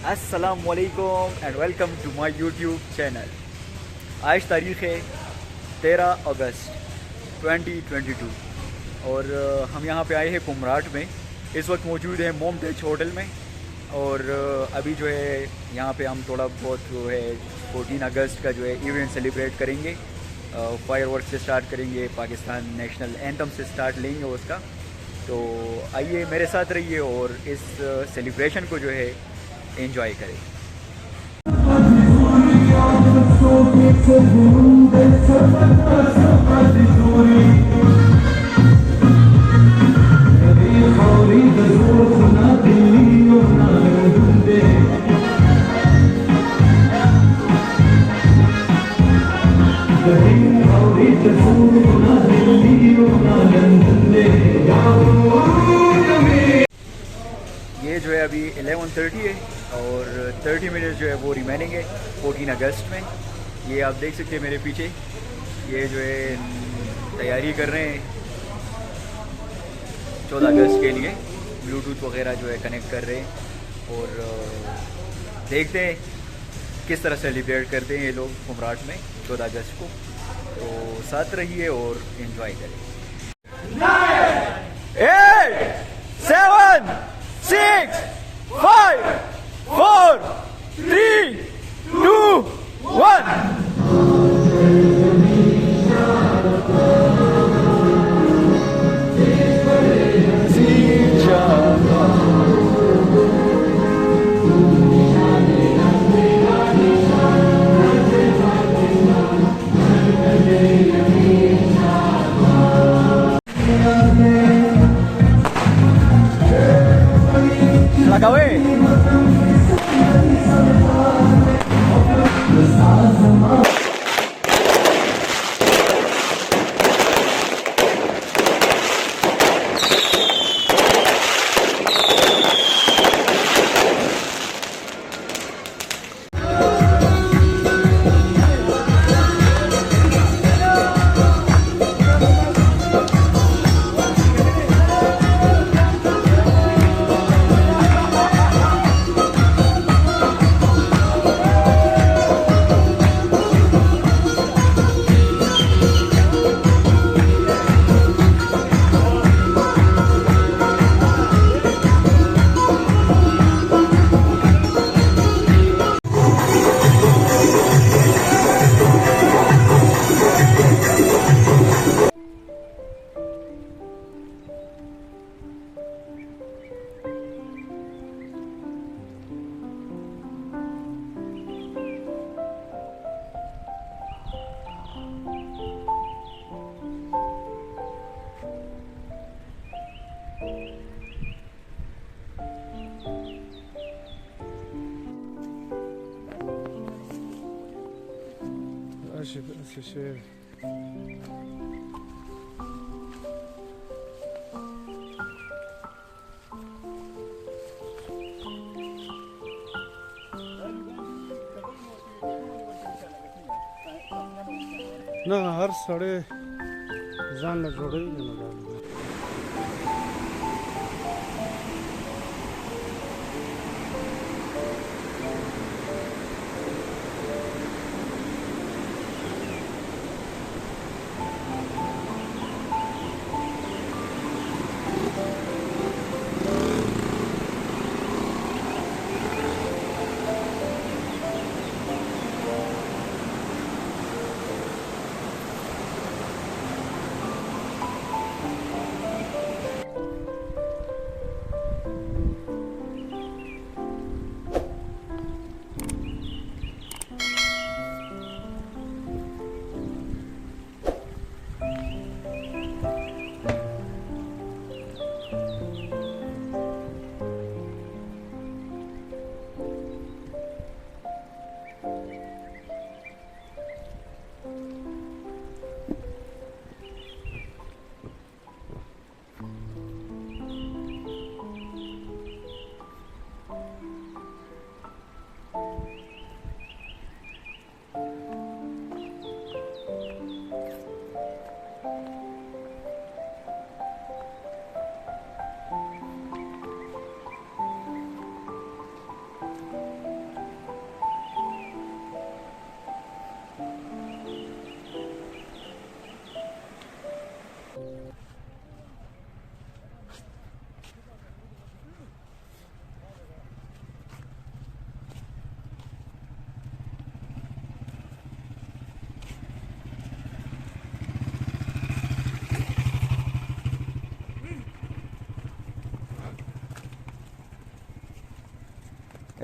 अस्सलामुअलैकुम and welcome to my YouTube channel. आज तारीख़ है 13 अगस्त 2022 और हम यहाँ पे आए हैं कुमराट में। इस वक्त मौजूद हैं मोमटेज होटल में और अभी जो है यहाँ पे हम थोड़ा बहुत जो है 14 अगस्त का जो है इवेंट सेलिब्रेट करेंगे। फायर वर्क से स्टार्ट करेंगे, पाकिस्तान नेशनल एंथम से स्टार्ट लेंगे उसका। तो आइए मेरे साथ रहिए और इस सेलिब्रेशन को जो है एंजॉय करें। ये जो है अभी 11:30 है और 30 मिनट जो है वो रिमेनिंग है 14 अगस्त में। ये आप देख सकते हैं मेरे पीछे, ये जो है तैयारी कर रहे हैं 14 अगस्त के लिए। ब्लूटूथ वगैरह जो है कनेक्ट कर रहे हैं और देखते हैं किस तरह सेलिब्रेट करते हैं ये लोग कुमराट में 14 अगस्त को। तो साथ रहिए और एंजॉय करें। 8 7 6 5 4 3 2 1। ना हर सड़े जान ल जोड़े ही नहीं लगा।